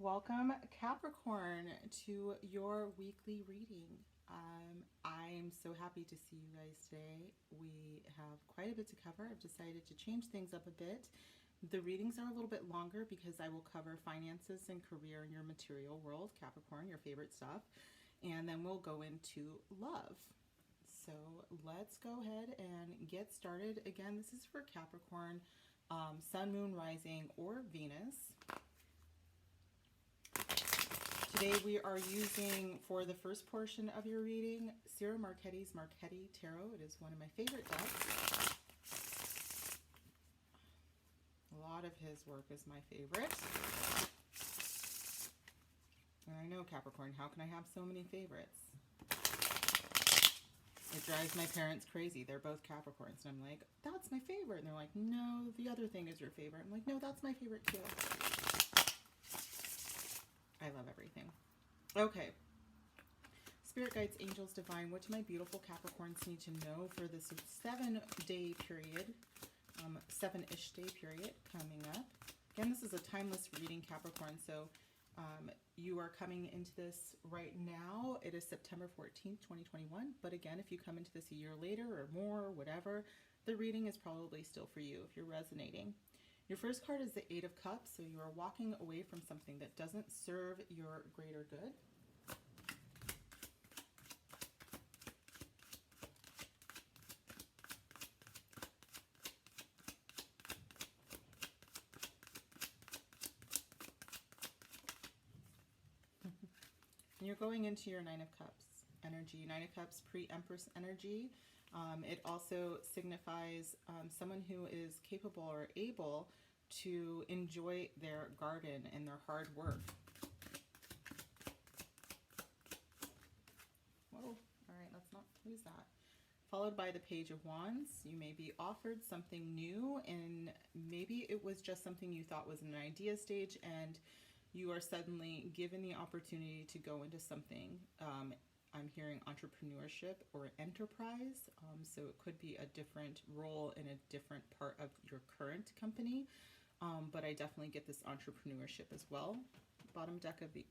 Welcome, Capricorn, to your weekly reading. I'm so happy to see you guys today. We have quite a bit to cover. I've decided to change things up a bit. The readings are a little bit longer because I will cover finances and career in your material world, Capricorn, your favorite stuff. And then we'll go into love. So let's go ahead and get started. Again, this is for Capricorn, Sun, Moon, Rising, or Venus. Today we are using, for the first portion of your reading, Ciro Marchetti's Marchetti Tarot. It is one of my favorite decks. A lot of his work is my favorite. And I know, Capricorn, how can I have so many favorites? It drives my parents crazy. They're both Capricorns. And I'm like, that's my favorite. And they're like, no, the other thing is your favorite. I'm like, no, that's my favorite too. I love everything. Okay. Spirit guides, angels, divine. What do my beautiful Capricorns need to know for this 7-day period, 7-ish day period coming up? Again, this is a timeless reading, Capricorn. So you are coming into this right now. It is September 14th, 2021. But again, if you come into this a year later or more, whatever, the reading is probably still for you if you're resonating. Your first card is the Eight of Cups, so you are walking away from something that doesn't serve your greater good. And you're going into your Nine of Cups energy. Nine of Cups, pre-Empress energy. It also signifies someone who is capable or able to enjoy their garden and their hard work. Whoa, all right, let's not lose that. Followed by the Page of Wands. You may be offered something new, and maybe it was just something you thought was an idea stage, and you are suddenly given the opportunity to go into something. I'm hearing entrepreneurship or enterprise, so it could be a different role in a different part of your current company, but I definitely get this entrepreneurship as well. Bottom deck of the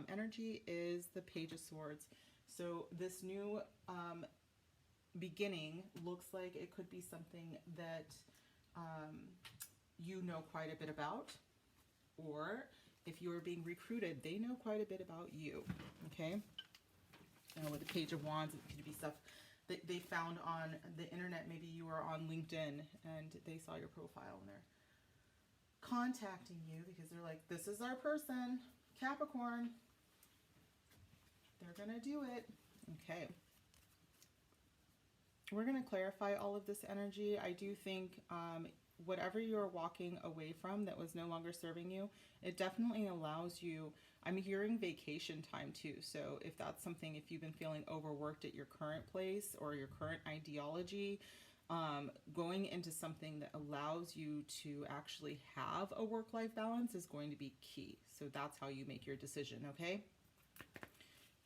energy is the Page of Swords. So this new beginning looks like it could be something that you know quite a bit about, or if you are being recruited, they know quite a bit about you, okay? With the Page of Wands, it could be stuff that they found on the internet. Maybe you were on LinkedIn and they saw your profile and they're contacting you because they're like, this is our person, Capricorn. They're going to do it. Okay. We're going to clarify all of this energy. I do think whatever you're walking away from that was no longer serving you, it definitely allows you, I'm hearing vacation time too. So if that's something, if you've been feeling overworked at your current place or your current ideology, going into something that allows you to actually have a work-life balance is going to be key. So that's how you make your decision, okay?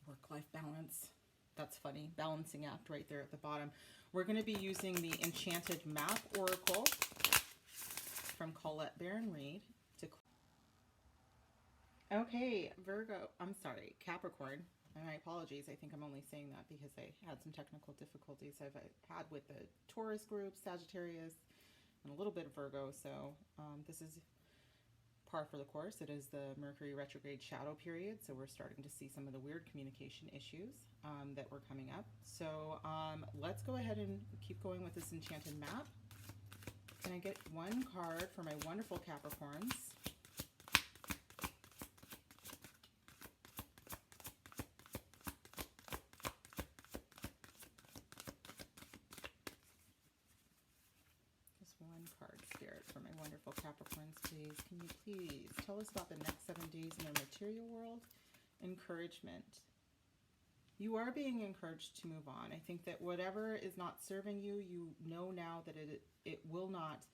Work-life balance. That's funny. Balancing act right there at the bottom. We're going to be using the Enchanted Map Oracle from Colette Baron Reed. Okay, Capricorn. And my apologies, I think I'm only saying that because I had some technical difficulties I've had with the Taurus group, Sagittarius, and a little bit of Virgo. So this is par for the course. It is the Mercury retrograde shadow period, so we're starting to see some of the weird communication issues that were coming up. So let's go ahead and keep going with this Enchanted Map. Can I get one card for my wonderful Capricorns? Just one card, Spirit, for my wonderful Capricorns, please. Can you please tell us about the next 7 days in the material world? Encouragement. You are being encouraged to move on. I think that whatever is not serving you, you know now that it will not,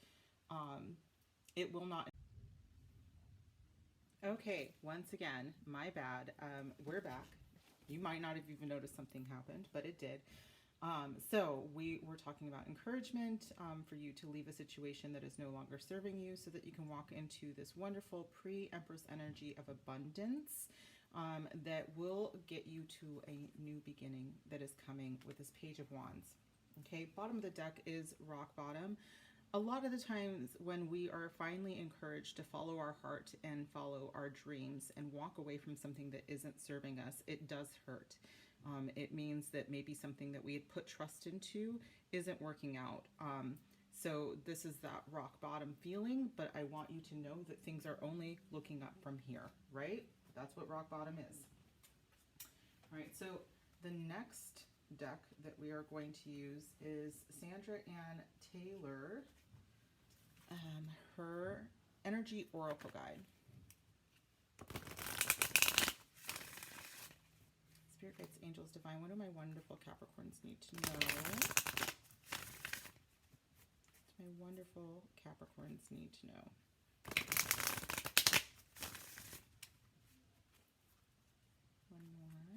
Okay, once again, my bad. We're back. You might not have even noticed something happened, but it did. So we were talking about encouragement for you to leave a situation that is no longer serving you so that you can walk into this wonderful pre-Empress energy of abundance that will get you to a new beginning that is coming with this Page of Wands. Okay, bottom of the deck is rock bottom. A lot of the times when we are finally encouraged to follow our heart and follow our dreams and walk away from something that isn't serving us, it does hurt. It means that maybe something that we had put trust into isn't working out. So this is that rock bottom feeling, but I want you to know that things are only looking up from here, right? That's what rock bottom is. All right, so the next deck that we are going to use is Sandra Ann Taylor, her Energy Oracle Guide. Spirit guides, angels, divine. What do my wonderful Capricorns need to know? My wonderful Capricorns need to know. One more.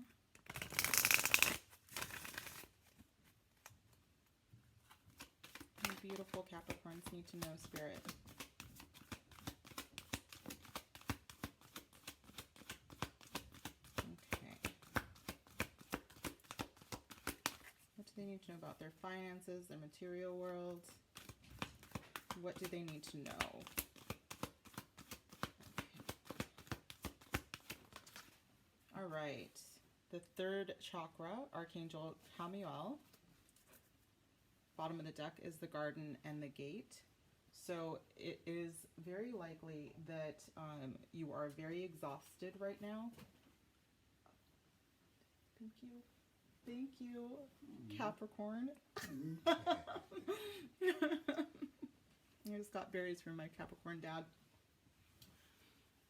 My beautiful Capricorns need to know, Spirit. They need to know about their finances, their material world. What do they need to know? Okay. All right. The third chakra, Archangel Chamuel. Bottom of the deck is the garden and the gate. So it is very likely that you are very exhausted right now. Thank you. Thank you, Capricorn. I just got berries from my Capricorn dad.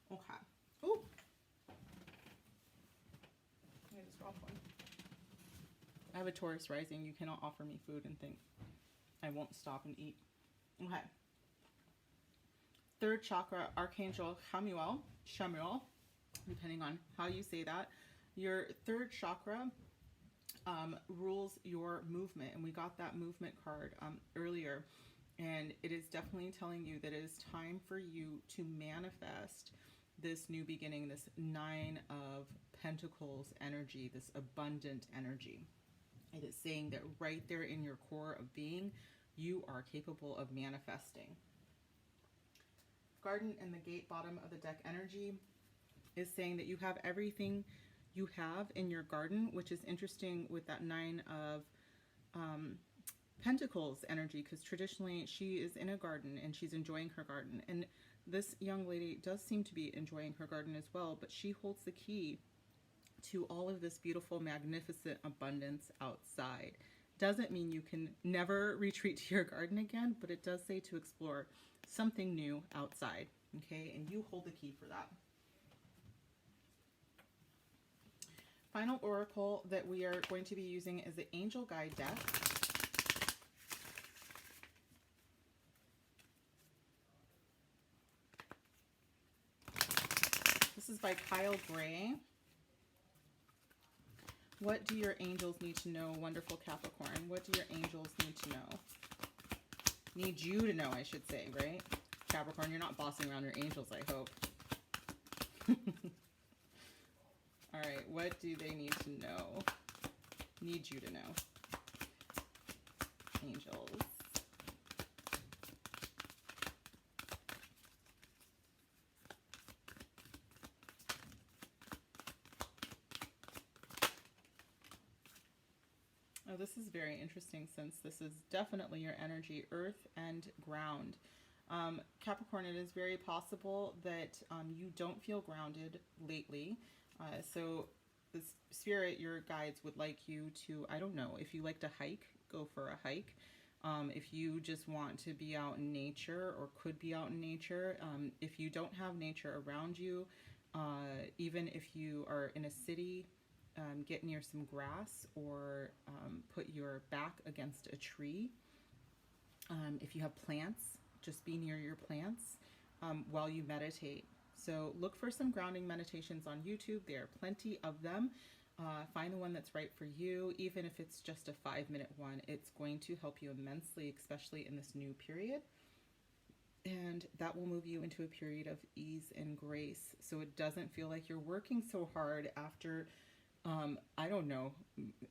Okay. Ooh. I just dropped one. I have a Taurus rising. You cannot offer me food and think I won't stop and eat. Okay. Third chakra, Archangel Chamuel, depending on how you say that. Your third chakra rules your movement, and we got that movement card earlier, and it is definitely telling you that it is time for you to manifest this new beginning, this Nine of Pentacles energy, this abundant energy. It is saying that right there in your core of being, you are capable of manifesting. Garden and the gate, bottom of the deck energy, is saying that you have everything you have in your garden, which is interesting with that Nine of Pentacles energy, because traditionally she is in a garden and she's enjoying her garden. And this young lady does seem to be enjoying her garden as well, but she holds the key to all of this beautiful, magnificent abundance outside. Doesn't mean you can never retreat to your garden again, but it does say to explore something new outside, okay? And you hold the key for that. Final oracle that we are going to be using is the Angel Guide deck. This is by Kyle Gray. What do your angels need to know, wonderful Capricorn? What do your angels need to know? Need you to know, I should say, right? Capricorn, you're not bossing around your angels, I hope. All right, what do they need to know? Need you to know. Angels. Oh, this is very interesting since this is definitely your energy, earth and ground. Capricorn, it is very possible that you don't feel grounded lately. So the spirit, your guides would like you to, I don't know, if you like to hike, go for a hike. If you just want to be out in nature or could be out in nature, if you don't have nature around you, even if you are in a city, get near some grass or put your back against a tree. If you have plants, just be near your plants while you meditate. So look for some grounding meditations on YouTube. There are plenty of them. Find the one that's right for you. Even if it's just a 5-minute one, it's going to help you immensely, especially in this new period. And that will move you into a period of ease and grace. So it doesn't feel like you're working so hard after, I don't know,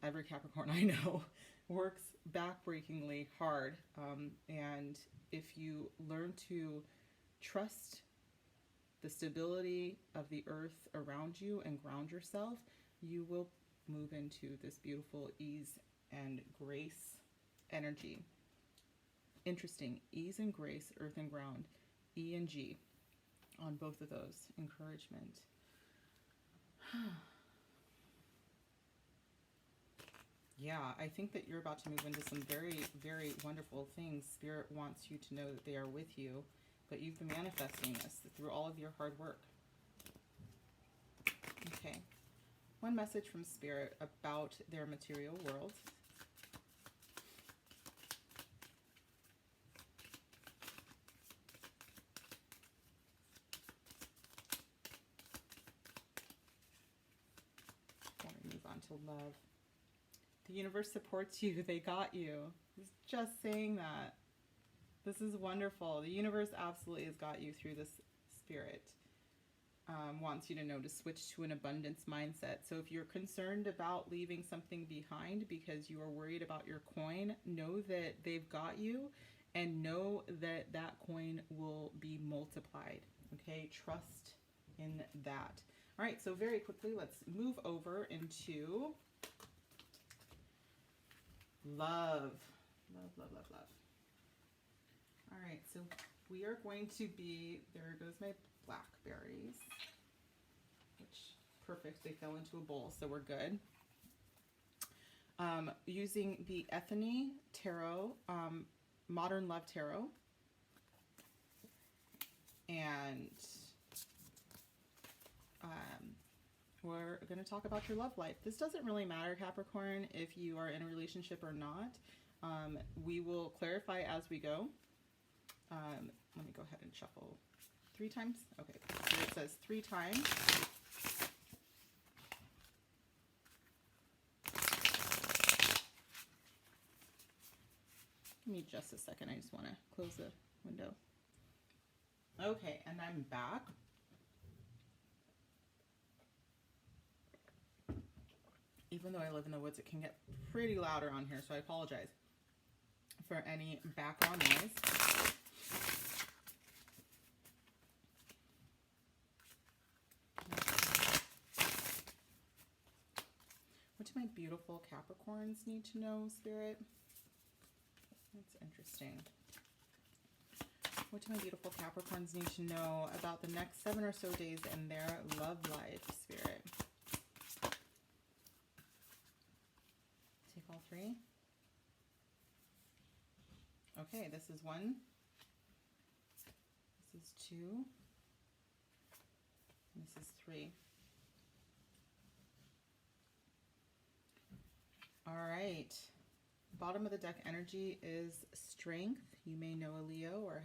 every Capricorn I know works backbreakingly hard. And if you learn to trust the stability of the earth around you and ground yourself, you will move into this beautiful ease and grace energy. Interesting. Ease and grace, earth and ground. E and G on both of those. Encouragement. Yeah, I think that you're about to move into some very, very wonderful things. Spirit wants you to know that they are with you, but you've been manifesting this through all of your hard work. Okay. One message from Spirit about their material world. Move on to love. The universe supports you. They got you. Just saying that. This is wonderful. The universe absolutely has got you through this. Spirit wants you to know to switch to an abundance mindset. So if you're concerned about leaving something behind because you are worried about your coin, know that they've got you and know that that coin will be multiplied. Okay? Trust in that. All right, so very quickly, let's move over into love. Love, love, love, love. All right, so we are going to be, there goes my blackberries, which, perfect, they fell into a bowl, so we're good. Using the Ethany Tarot, Modern Love Tarot, and we're going to talk about your love life. This doesn't really matter, Capricorn, if you are in a relationship or not. We will clarify as we go. Let me go ahead and shuffle 3 times. Okay, so it says 3 times. Give me just a second. I just want to close the window. Okay, and I'm back. Even though I live in the woods, it can get pretty loud around here, so I apologize for any background noise. What do my beautiful Capricorns need to know, Spirit? That's interesting. What do my beautiful Capricorns need to know about the next 7 or so days in their love life, Spirit? Take all 3. Okay, this is 1. This is 2. And this is 3. All right. Bottom of the deck energy is strength. You may know a Leo or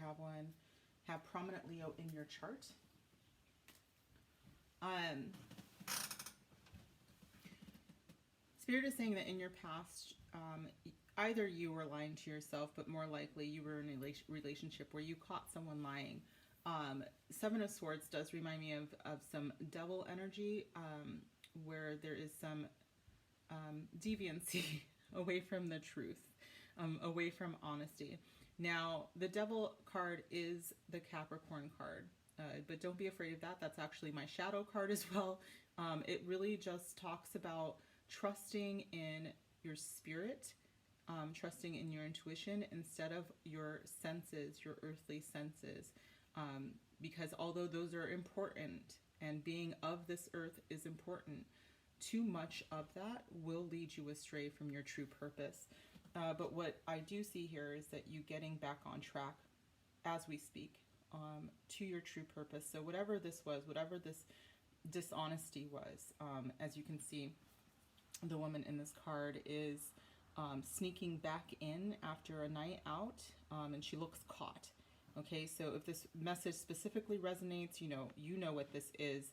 have prominent Leo in your chart. Spirit is saying that in your past, either you were lying to yourself, but more likely you were in a relationship where you caught someone lying. 7 of Swords does remind me of some devil energy, where there is some deviancy away from the truth, away from honesty. Now, the devil card is the Capricorn card, but don't be afraid of that. That's actually my shadow card as well. It really just talks about trusting in your spirit, trusting in your intuition instead of your senses, your earthly senses. Because although those are important and being of this earth is important, too much of that will lead you astray from your true purpose. But what I do see here is that you getting back on track as we speak, to your true purpose. So whatever this was, whatever this dishonesty was, as you can see, the woman in this card is sneaking back in after a night out, and she looks caught. Okay, so if this message specifically resonates, you know what this is.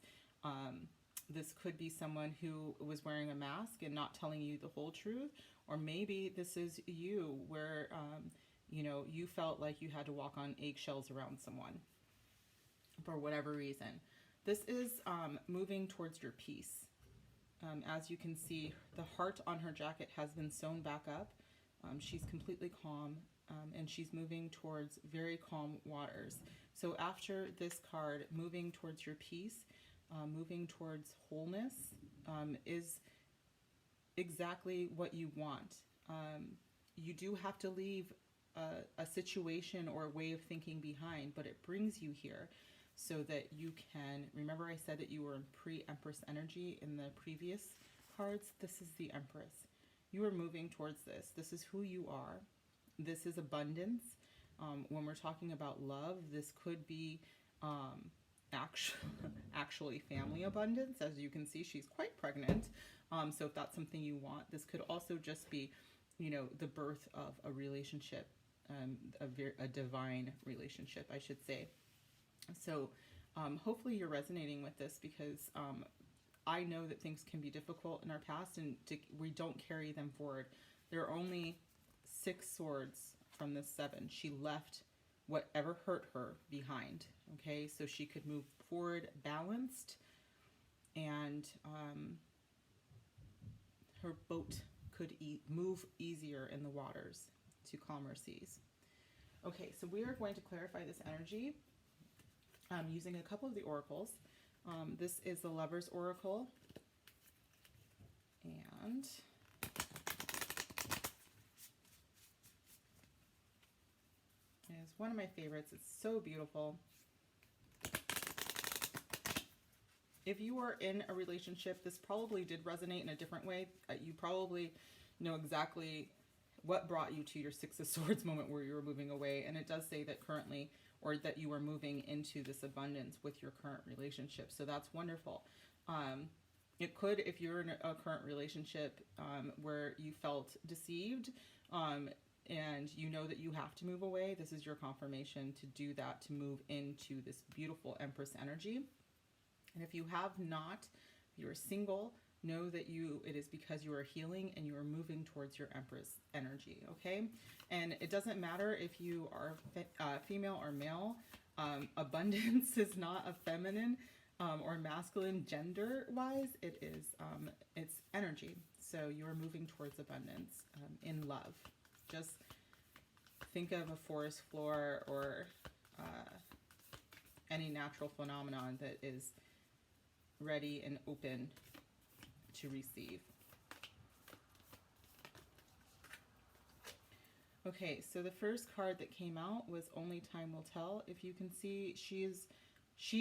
This could be someone who was wearing a mask and not telling you the whole truth, or maybe this is you where you know, you felt like you had to walk on eggshells around someone for whatever reason. This is moving towards your peace. As you can see, the heart on her jacket has been sewn back up. She's completely calm, and she's moving towards very calm waters. So after this card, moving towards your peace, moving towards wholeness, is exactly what you want. You do have to leave a situation or a way of thinking behind, but it brings you here so that you can, remember I said that you were in pre-Empress energy in the previous cards? This is the Empress. You are moving towards this. This is who you are. This is abundance. When we're talking about love, this could be actually family abundance. As you can see, she's quite pregnant. So if that's something you want, this could also just be, you know, the birth of a relationship, a divine relationship, I should say. So hopefully you're resonating with this, because I know that things can be difficult in our past, and we don't carry them forward. There are only 6 swords from the 7. She left whatever hurt her behind, okay? So she could move forward balanced, and her boat could move easier in the waters to calmer seas. Okay, so we are going to clarify this energy using a couple of the oracles. This is the Lover's Oracle, and it is one of my favorites. It's so beautiful. If you are in a relationship, this probably did resonate in a different way. You probably know exactly what brought you to your 6 of Swords moment where you were moving away. And it does say that currently, or that you are moving into this abundance with your current relationship. So that's wonderful. It could, if you're in a current relationship where you felt deceived, and you know that you have to move away, this is your confirmation to do that, to move into this beautiful Empress energy. And if you have not, you're single, know that it is because you are healing and you are moving towards your Empress energy, okay? And it doesn't matter if you are female or male. Abundance is not a feminine or masculine gender-wise. It is, it's energy. So you are moving towards abundance in love. Just think of a forest floor or any natural phenomenon that is ready and open to receive. Okay, so the first card that came out was Only Time Will Tell. If you can see, she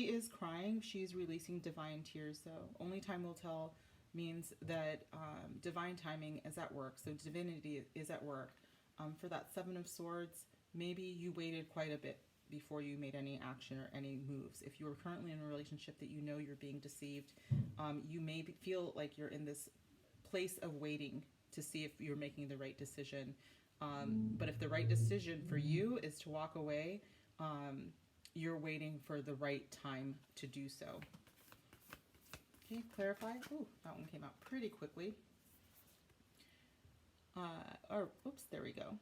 is crying. She's releasing divine tears, though. Only Time Will Tell means that divine timing is at work. So divinity is at work. For that 7 of Swords, maybe you waited quite a bit before you made any action or any moves. If you are currently in a relationship that you know you're being deceived, you may feel like you're in this place of waiting to see if you're making the right decision. But if the right decision for you is to walk away, you're waiting for the right time to do so. Okay, clarify. Ooh, that one came out pretty quickly. Oops, there we go.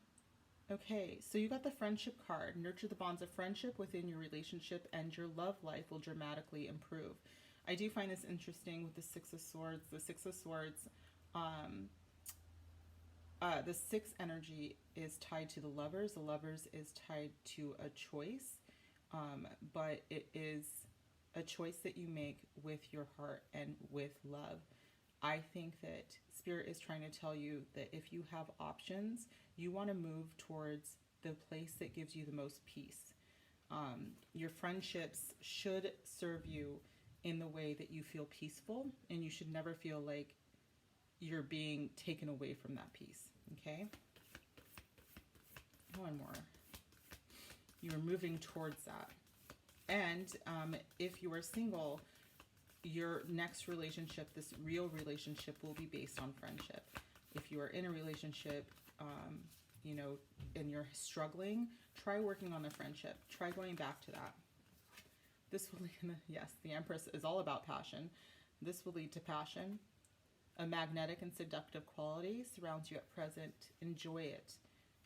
Okay, so you got the Friendship card. Nurture the bonds of friendship within your relationship and your love life will dramatically improve. I do find this interesting with the 6 of Swords. The 6 of Swords, the 6 energy is tied to the Lovers. The Lovers is tied to a choice, but it is a choice that you make with your heart and with love. I think that Spirit is trying to tell you that if you have options, you want to move towards the place that gives you the most peace. Your friendships should serve you in the way that you feel peaceful, and you should never feel like you're being taken away from that peace, okay? One more. You're moving towards that. And if you are single, your next relationship, this real relationship, will be based on friendship. If you are in a relationship, you know, and you're struggling, try working on the friendship. Try going back to that. This will, yes, the Empress is all about passion. This will lead to passion. A magnetic and seductive quality surrounds you at present. Enjoy it.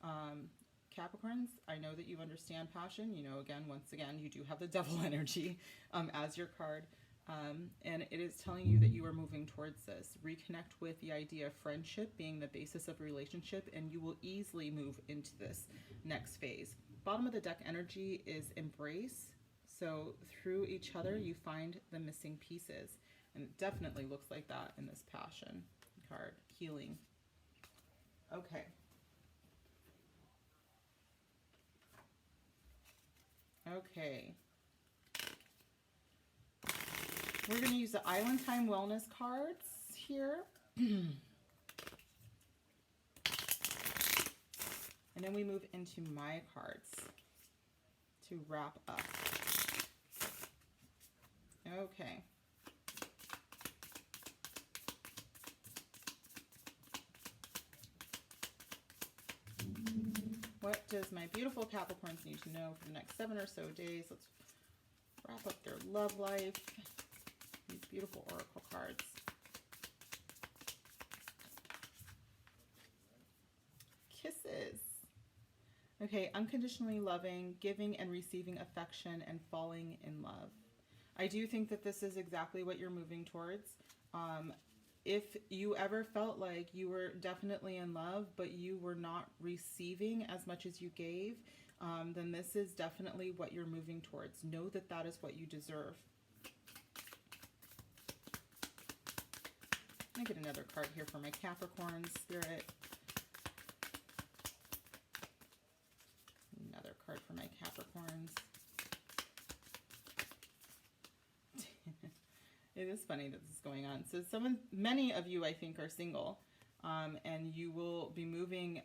Capricorns, I know that you understand passion. You know, once again, you do have the devil energy as your card. And it is telling you that you are moving towards this. Reconnect with the idea of friendship being the basis of a relationship, and you will easily move into this next phase. Bottom of the deck energy is embrace. So through each other, you find the missing pieces. And it definitely looks like that in this passion card. Healing. Okay. Okay. We're going to use the Island Time Wellness cards here. And then we move into my cards to wrap up. Okay. What does my beautiful Capricorns need to know for the next 7 or so days? Let's wrap up their love life. These beautiful oracle cards. Kisses. Okay, unconditionally loving, giving and receiving affection, and falling in love. I do think that this is exactly what you're moving towards. If you ever felt like you were definitely in love, but you were not receiving as much as you gave, then this is definitely what you're moving towards. Know that that is what you deserve. Let me get another card here for my Capricorn spirit. Another card for my Capricorns. It is funny that this is going on. So many of you, I think, are single, and you will be moving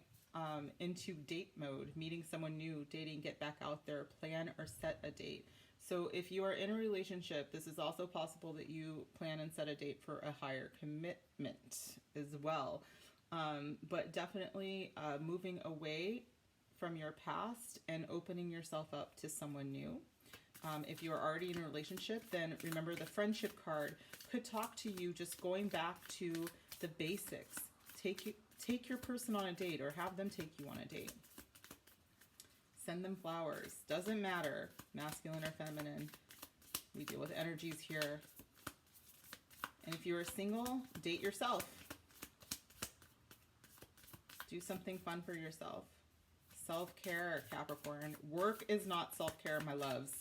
into date mode, meeting someone new, dating, get back out there, plan or set a date. So if you are in a relationship, this is also possible that you plan and set a date for a higher commitment as well. But definitely moving away from your past and opening yourself up to someone new. If you are already in a relationship, then remember the friendship card could talk to you just going back to the basics. Take your person on a date or have them take you on a date. Send them flowers. Doesn't matter, masculine or feminine. We deal with energies here. And if you are single, date yourself. Do something fun for yourself. Self-care, Capricorn. Work is not self-care, my loves.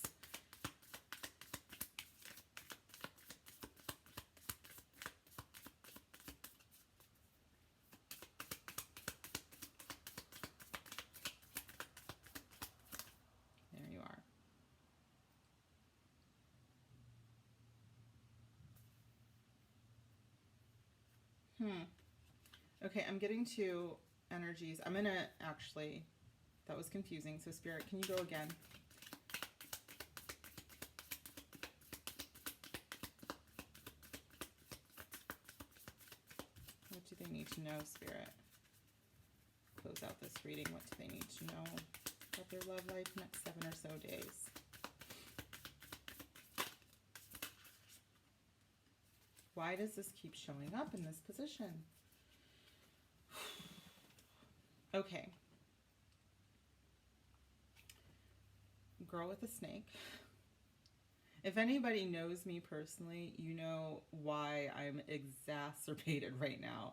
Okay, I'm getting to energies. I'm going to actually, that was confusing. So Spirit, can you go again? What do they need to know, Spirit? Close out this reading. What do they need to know about their love life next 7 or so days? Why does this keep showing up in this position? Okay. Girl with a snake. If anybody knows me personally, you know why I'm exacerbated right now.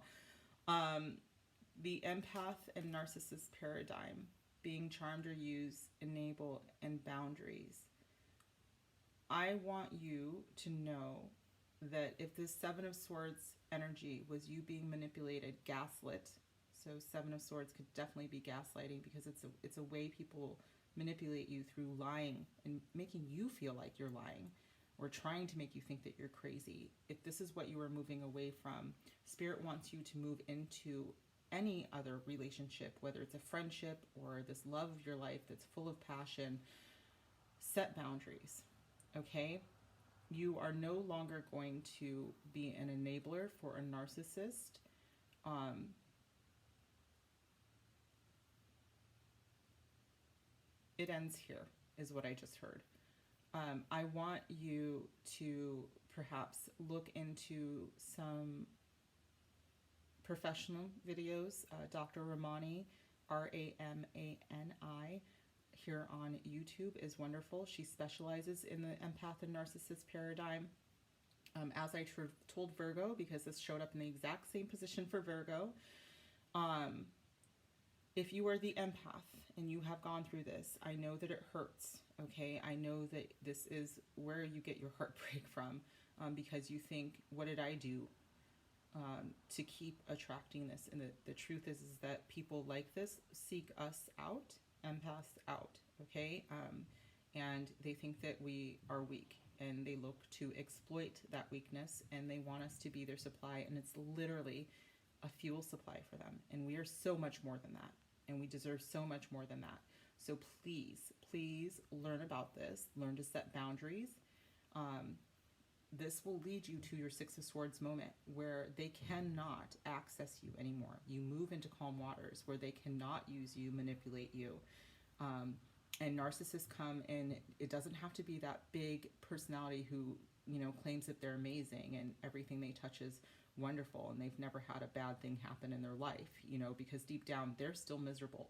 The empath and narcissist paradigm, being charmed or used, enable, and boundaries. I want you to know that if this Seven of Swords energy was you being manipulated, gaslit, so Seven of Swords could definitely be gaslighting because it's a way people manipulate you through lying and making you feel like you're lying or trying to make you think that you're crazy. If this is what you are moving away from, Spirit wants you to move into any other relationship, whether it's a friendship or this love of your life that's full of passion. Set boundaries, okay? You are no longer going to be an enabler for a narcissist. It ends here, is what I just heard. I want you to perhaps look into some professional videos. Dr. Ramani, Ramani, here on YouTube is wonderful. She specializes in the empath and narcissist paradigm. As I told Virgo, because this showed up in the exact same position for Virgo, if you are the empath and you have gone through this, I know that it hurts, okay? I know that this is where you get your heartbreak from, because you think, what did I do to keep attracting this? And the truth is that people like this seek us out, empaths out, okay? And they think that we are weak, and they look to exploit that weakness, and they want us to be their supply, and it's literally a fuel supply for them. And we are so much more than that, and we deserve so much more than that. So please, please learn about this. Learn to set boundaries. This will lead you to your Six of Swords moment, where they cannot access you anymore. You move into calm waters where they cannot use you, manipulate you. And narcissists come in, it doesn't have to be that big personality who, you know, claims that they're amazing and everything they touch is wonderful and they've never had a bad thing happen in their life, you know, because deep down they're still miserable.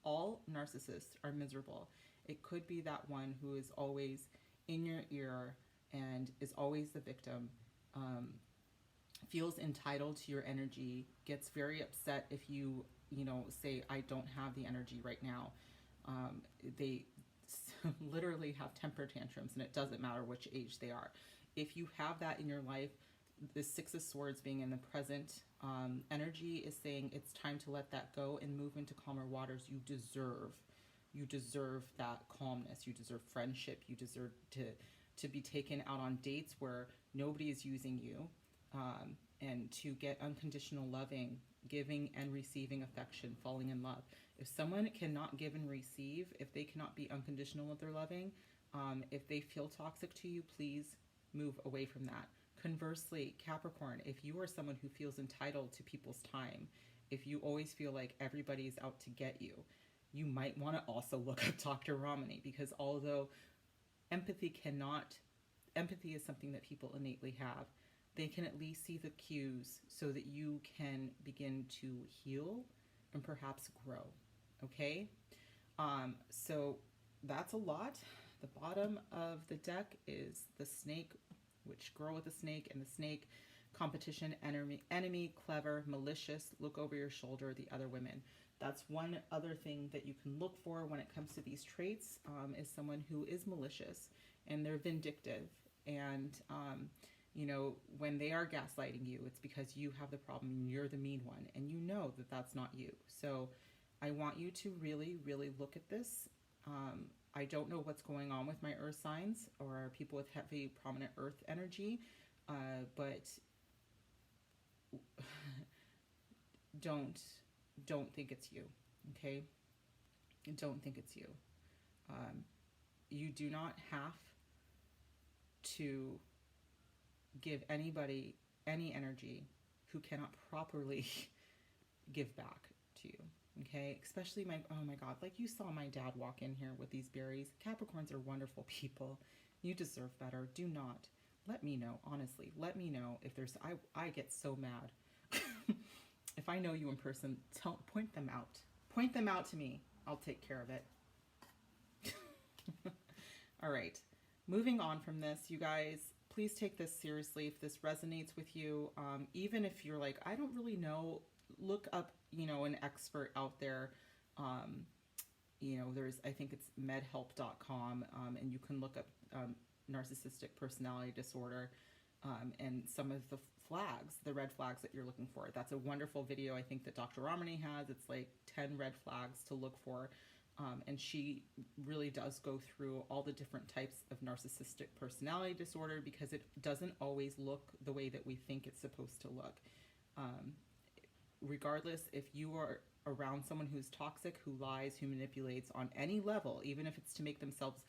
All narcissists are miserable. It could be that one who is always in your ear and is always the victim, feels entitled to your energy, gets very upset if you know, say, I don't have the energy right now. They literally have temper tantrums, and it doesn't matter which age they are. If you have that in your life, the Six of Swords being in the present energy is saying it's time to let that go and move into calmer waters. You deserve that calmness. You deserve friendship. You deserve to be taken out on dates where nobody is using you, and to get unconditional loving, giving and receiving affection, falling in love. If someone cannot give and receive, if they cannot be unconditional with their loving, if they feel toxic to you, please move away from that. Conversely, Capricorn, if you are someone who feels entitled to people's time, if you always feel like everybody's out to get you, you might want to also look up Dr. Ramani, because although empathy is something that people innately have, they can at least see the cues so that you can begin to heal and perhaps grow. Okay? So that's a lot. The bottom of the deck is the snake, which girl with the snake, and the snake, competition, enemy, clever, malicious, look over your shoulder, the other women. That's one other thing that you can look for when it comes to these traits, is someone who is malicious and they're vindictive. And, you know, when they are gaslighting you, it's because you have the problem and you're the mean one, and you know that that's not you. So I want you to really, really look at this. I don't know what's going on with my earth signs or people with heavy, prominent earth energy, but don't think it's you, okay? Don't think it's you. You do not have to give anybody any energy who cannot properly give back to you, okay? Especially oh my God, like you saw my dad walk in here with these berries. Capricorns are wonderful people. You deserve better. Do not. Let me know, honestly. Let me know if there's, I get so mad. If I know you in person, point them out. Point them out to me. I'll take care of it. All right. Moving on from this, you guys, please take this seriously if this resonates with you. Even if you're like, I don't really know, look up, you know, an expert out there. You know, I think it's medhelp.com, and you can look up narcissistic personality disorder, and some of the flags, the red flags that you're looking for. That's a wonderful video I think that Dr. Ramani has. It's like 10 red flags to look for. And she really does go through all the different types of narcissistic personality disorder, because it doesn't always look the way that we think it's supposed to look. Regardless, if you are around someone who's toxic, who lies, who manipulates on any level, even if it's to make themselves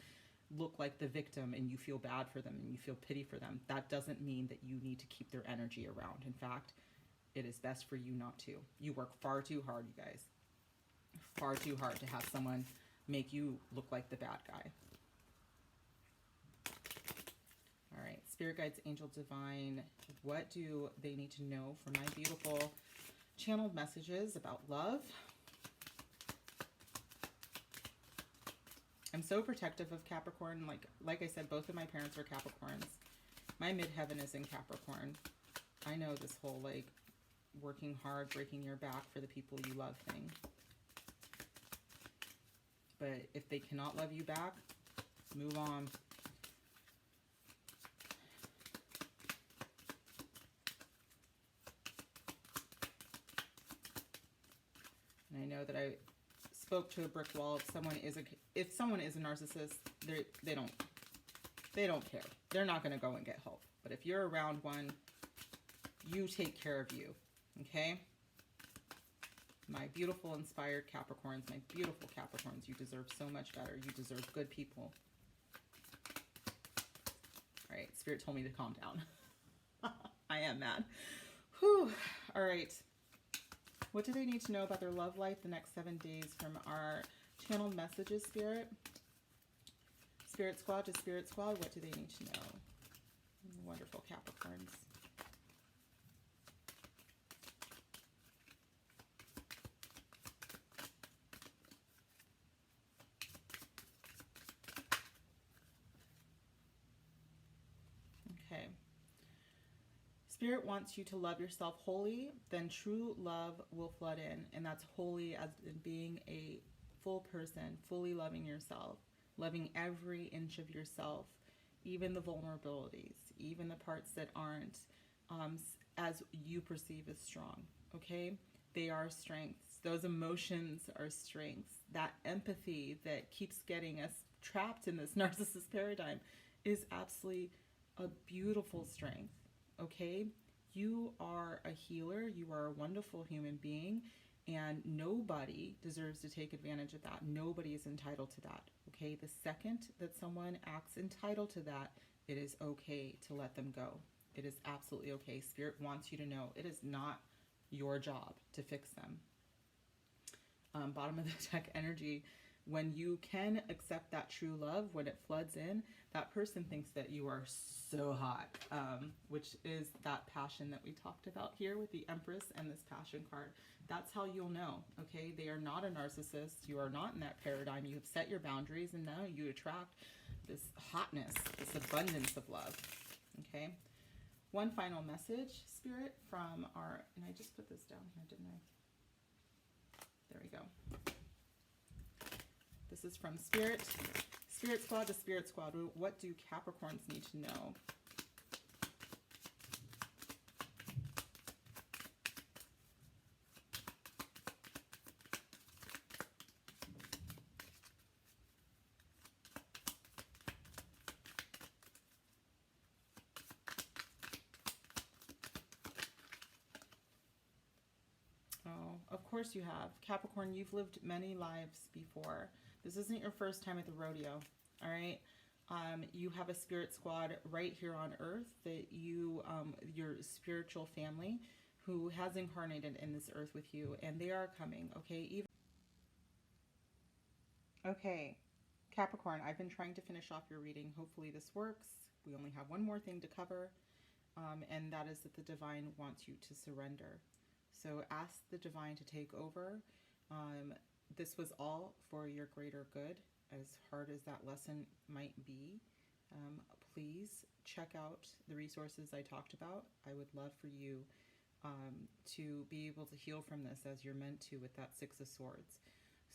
look like the victim and you feel bad for them and you feel pity for them, that doesn't mean that you need to keep their energy around. In fact, it is best for you not to. You work far too hard, you guys. Far too hard to have someone make you look like the bad guy. All right, Spirit guides, angel divine, what do they need to know for my beautiful channeled messages about love? I'm so protective of Capricorn. Like I said, both of my parents are Capricorns. My midheaven is in Capricorn. I know this whole like working hard, breaking your back for the people you love thing. But if they cannot love you back, move on. And I know that I spoke to a brick wall. If someone is a narcissist, they don't care. They're not going to go and get help. But if you're around one, you take care of you. Okay? My beautiful inspired Capricorns, my beautiful Capricorns, you deserve so much better. You deserve good people. All right, Spirit told me to calm down. I am mad. Whew. All right. What do they need to know about their love life the next 7 days from our channeled messages, Spirit? Spirit Squad to Spirit Squad, what do they need to know? Wonderful Capricorns. Okay. Spirit wants you to love yourself wholly, then true love will flood in. And that's wholly as in being a full person, fully loving yourself, loving every inch of yourself, even the vulnerabilities, even the parts that aren't as you perceive as strong, okay? They are strengths. Those emotions are strengths. That empathy that keeps getting us trapped in this narcissist paradigm is absolutely a beautiful strength, okay? You are a healer. You are a wonderful human being, and nobody deserves to take advantage of that. Nobody is entitled to that, okay? The second that someone acts entitled to that, it is okay to let them go. It is absolutely okay. Spirit wants you to know it is not your job to fix them. Bottom of the deck energy, when you can accept that true love, when it floods in, that person thinks that you are so hot, which is that passion that we talked about here with the Empress and this passion card. That's how you'll know, okay? They are not a narcissist. You are not in that paradigm. You have set your boundaries, and now you attract this hotness, this abundance of love, okay? One final message, Spirit, from our, and I just put this down here, didn't I? There we go. This is from Spirit. Spirit Squad to Spirit Squad. What do Capricorns need to know? Oh, of course you have. Capricorn, you've lived many lives before. This isn't your first time at the rodeo, all right? You have a spirit squad right here on Earth that you, your spiritual family who has incarnated in this earth with you, and they are coming, okay? Okay, Capricorn, I've been trying to finish off your reading. Hopefully this works. We only have one more thing to cover, and that is that the divine wants you to surrender. So ask the divine to take over. This was all for your greater good, as hard as that lesson might be. Please check out the resources I talked about. I would love for you to be able to heal from this as you're meant to with that Six of Swords.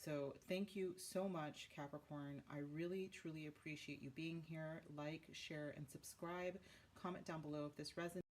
So thank you so much, Capricorn. I really, truly appreciate you being here. Like, share, and subscribe. Comment down below if this resonates.